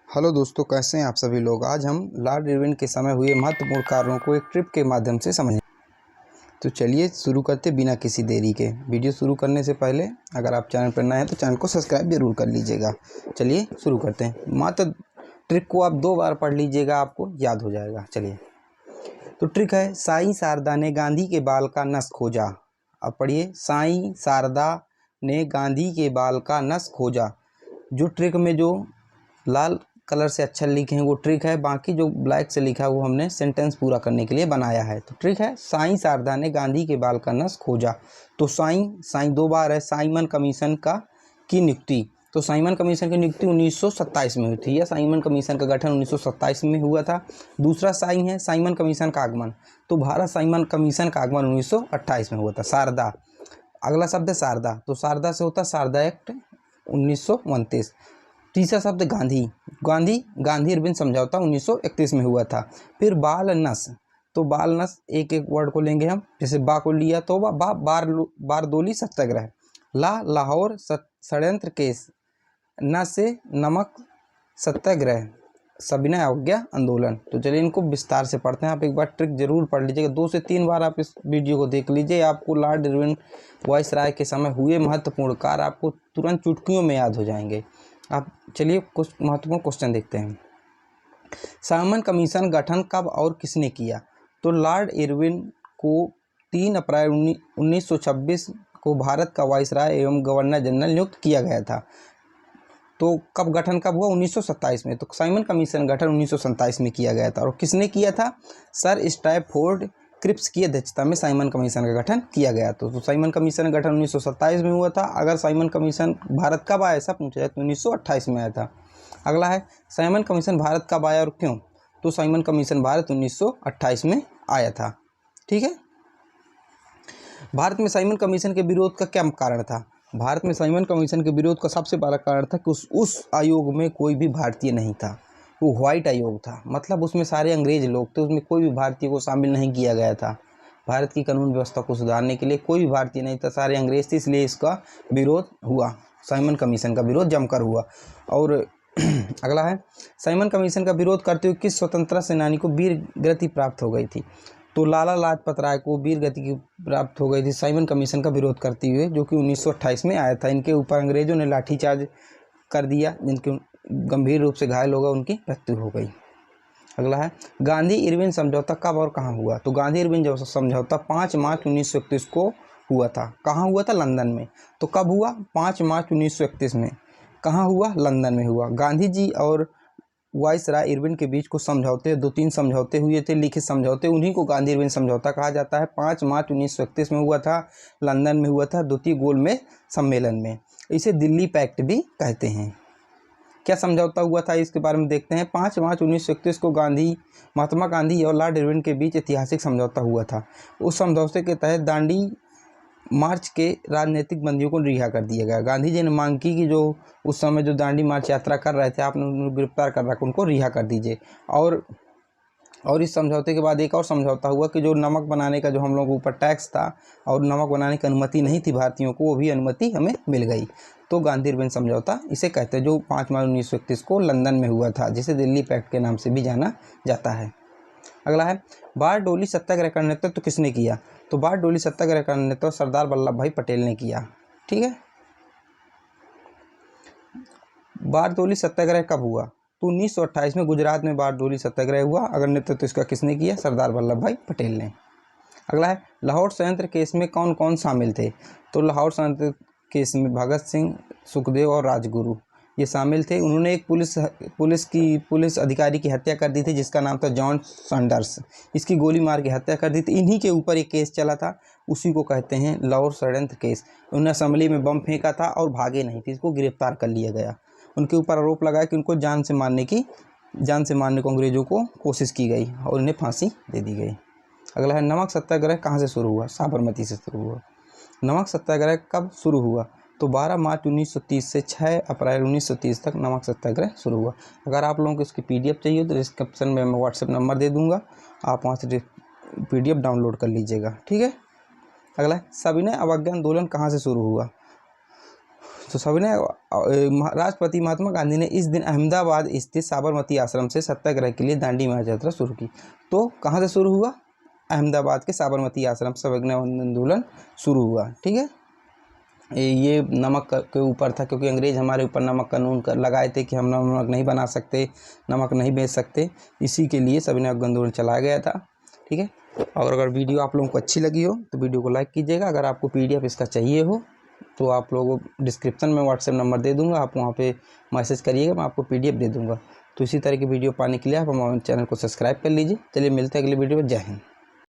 Hello दोस्तों, कैसे हैं आप सभी लोग। आज हम लॉर्ड इरविन के समय हुए महत्वपूर्ण कार्यों को एक ट्रिप के माध्यम से समझें। तो चलिए शुरू करते बिना किसी देरी के। वीडियो शुरू करने से पहले अगर आप चैनल पर नए हैं तो चैनल को सब्सक्राइब जरूर कर लीजिएगा। चलिए शुरू करते हैं। मात्र ट्रिक को आप 2 बार पढ़ लीजिएगा, आपको याद हो जाएगा। चलिए, तो ट्रिक है, साईं शारदा ने गांधी के बाल का नस खोजा। अब पढ़िए, साईं शारदा ने गांधी के बाल का नस खोजा। जो ट्रिक में जो लाल कलर से अक्षर लिखे हैं वो ट्रिक है, बाकी जो ब्लैक से लिखा है वो हमने सेंटेंस पूरा करने के लिए बनाया है। तो ट्रिक है, साईं शारदा ने गांधी के बाल का नस खोजा। तो साईं 2 बार है। साइमन कमीशन की नियुक्ति, तो साइमन कमीशन की नियुक्ति 1927 में हुई थी, या साइमन कमीशन का गठन 1927 में हुआ था। दूसरा साईं है, साइमन कमीशन का आगमन, तो भारत साइमन कमीशन का आगमन 1928 में हुआ था। शारदा, अगला शब्द है शारदा, तो शारदा से होता शारदा एक्ट 1929। तीसरा शब्द गांधी इरविन समझौता 1931 में हुआ था। फिर बाल नस, तो बाल नस एक एक वर्ड को लेंगे हम। जैसे बा को लिया तो बारदोली सत्याग्रह, लाहौर षड्यंत्र केस, न से नमक सत्याग्रह, सविनय अवज्ञा आंदोलन। तो चलिए इनको विस्तार से पढ़ते हैं। आप एक बार ट्रिक जरूर पढ़ लीजिएगा, 2 से 3 बार आप इस वीडियो को देख लीजिए। आपको लॉर्ड इरविन वायसराय के समय हुए महत्वपूर्ण कार्य आपको तुरंत चुटकियों में याद हो जाएंगे। आप चलिए कुछ महत्वपूर्ण क्वेश्चन देखते हैं। साइमन कमीशन गठन कब और किसने किया? तो लॉर्ड इरविन को 3 अप्रैल 1926 को भारत का वायसराय एवं गवर्नर जनरल नियुक्त किया गया था। तो कब गठन कब हुआ? 1927 में। तो साइमन कमीशन गठन 1927 में किया गया था। और किसने किया था? सर स्टैफोर्ड क्रिप्स की अध्यक्षता में साइमन कमीशन का गठन किया गया। तो साइमन कमीशन का गठन 1927 में हुआ था। अगर साइमन कमीशन भारत कब आया ऐसा पूछा जाए तो 1928 में आया था। अगला है, साइमन कमीशन भारत कब आया और क्यों? तो साइमन कमीशन भारत 1928 में आया था। ठीक है। भारत में साइमन कमीशन के विरोध का क्या कारण था? भारत में साइमन कमीशन के विरोध का सबसे बड़ा कारण था कि उस आयोग में कोई भी भारतीय नहीं था। वो व्हाइट आयोग था, मतलब उसमें सारे अंग्रेज लोग थे, उसमें कोई भी भारतीय को शामिल नहीं किया गया था। भारत की कानून व्यवस्था को सुधारने के लिए कोई भी भारतीय नहीं था, सारे अंग्रेज थे, इसलिए इसका विरोध हुआ। साइमन कमीशन का विरोध जमकर हुआ। और अगला है, साइमन कमीशन का विरोध करते हुए किस स्वतंत्रता सेनानी को वीर गति प्राप्त हो गई थी? तो लाला लाजपत राय को वीर गति की प्राप्त हो गई थी साइमन कमीशन का विरोध करते हुए, जो कि 1928 में आया था। इनके ऊपर अंग्रेजों ने लाठीचार्ज कर दिया, जिनके गंभीर रूप से घायल हो गए, उनकी मृत्यु हो गई। अगला है, गांधी इरविन समझौता कब और कहाँ हुआ? तो गांधी इरविन समझौता 5 मार्च 1931 को हुआ था। कहाँ हुआ था? लंदन में। तो कब हुआ? 5 मार्च 1931 में। कहाँ हुआ? लंदन में हुआ। गांधी जी और वायसराय इरविन के बीच कुछ समझौते, 2-3 समझौते हुए थे, लिखित समझौते, उन्हीं को गांधी इरविन समझौता कहा जाता है। 5 मार्च 1931 में हुआ था, लंदन में हुआ था, द्वितीय गोलमेज सम्मेलन में। इसे दिल्ली पैक्ट भी कहते हैं। क्या समझौता हुआ था इसके बारे में देखते हैं। 5 मार्च 1931 को महात्मा गांधी और लॉर्ड इरविन के बीच ऐतिहासिक समझौता हुआ था। उस समझौते के तहत दांडी मार्च के राजनीतिक बंदियों को रिहा कर दिया गया। गांधी जी ने मांग की कि जो उस समय जो दांडी मार्च यात्रा कर रहे थे, आपने उनको गिरफ्तार कर रखा, उनको रिहा कर दीजिए। और इस समझौते के बाद एक और समझौता हुआ कि जो नमक बनाने का जो हम लोगों के ऊपर टैक्स था और नमक बनाने की अनुमति नहीं थी भारतीयों को, वो भी अनुमति हमें मिल गई। तो गांधी इरविन समझौता इसे कहते हैं, जो 5 मार्च 1931 को लंदन में हुआ था, जिसे दिल्ली पैक्ट के नाम से भी जाना जाता है। अगला है, बारडोली सत्याग्रह का नेतृत्व किसने किया? तो बारडोली सत्याग्रह का नेतृत्व सरदार वल्लभ भाई पटेल ने किया। ठीक है। बारडोली सत्याग्रह कब हुआ? तो 1928 में गुजरात में बारडोली सत्याग्रह हुआ। अगर नेतृत्व इसका किसने किया? सरदार वल्लभ भाई पटेल ने। अगला है, लाहौर षड्यंत्र केस में कौन कौन शामिल थे? तो लाहौर षड्यंत्र केस में भगत सिंह, सुखदेव और राजगुरु ये शामिल थे। उन्होंने एक पुलिस अधिकारी की हत्या कर दी थी, जिसका नाम था जॉन सैंडर्स। इसकी गोली मार के हत्या कर दी थी। इन्हीं के ऊपर एक केस चला था, उसी को कहते हैं लाहौर षड्यंत्र केस। उन्होंने असेंबली में बम फेंका था और भागे नहीं थे, इसको गिरफ्तार कर लिया गया। उनके ऊपर आरोप लगाया कि उनको जान से मारने को अंग्रेजों को कोशिश की गई और उन्हें फांसी दे दी गई। अगला है, नमक सत्याग्रह कहाँ से शुरू हुआ? साबरमती से शुरू हुआ। नमक सत्याग्रह कब शुरू हुआ? तो 12 मार्च 1930 से 6 अप्रैल 1930 तक नमक सत्याग्रह शुरू हुआ। अगर आप लोगों को इसकी PDF चाहिए तो डिस्क्रिप्शन में मैं व्हाट्सएप नंबर दे दूंगा, आप वहाँ से PDF डाउनलोड कर लीजिएगा। ठीक है। अगला है, सविनय अवज्ञा आंदोलन कहाँ से शुरू हुआ? तो सविनय राष्ट्रपति महात्मा गांधी ने इस दिन अहमदाबाद स्थित साबरमती आश्रम से सत्याग्रह के लिए दांडी मार्च यात्रा शुरू की। तो कहाँ से शुरू हुआ? अहमदाबाद के साबरमती आश्रम से सत्याग्रह आंदोलन शुरू हुआ। ठीक है, ये नमक के ऊपर था, क्योंकि अंग्रेज़ हमारे ऊपर नमक कानून लगाए थे कि हम नमक नहीं बना सकते, नमक नहीं बेच सकते, इसी के लिए सविनय आंदोलन चलाया गया था। ठीक है, और अगर वीडियो आप लोगों को अच्छी लगी हो तो वीडियो को लाइक कीजिएगा। अगर आपको PDF इसका चाहिए हो तो आप लोगों को डिस्क्रिप्शन में व्हाट्सएप नंबर दे दूंगा, आप वहाँ पे मैसेज करिएगा, मैं आपको PDF दे दूंगा। तो इसी तरह की वीडियो पाने के लिए आप हमारे चैनल को सब्सक्राइब कर लीजिए। चलिए मिलते हैं अगले वीडियो में। जय हिंद।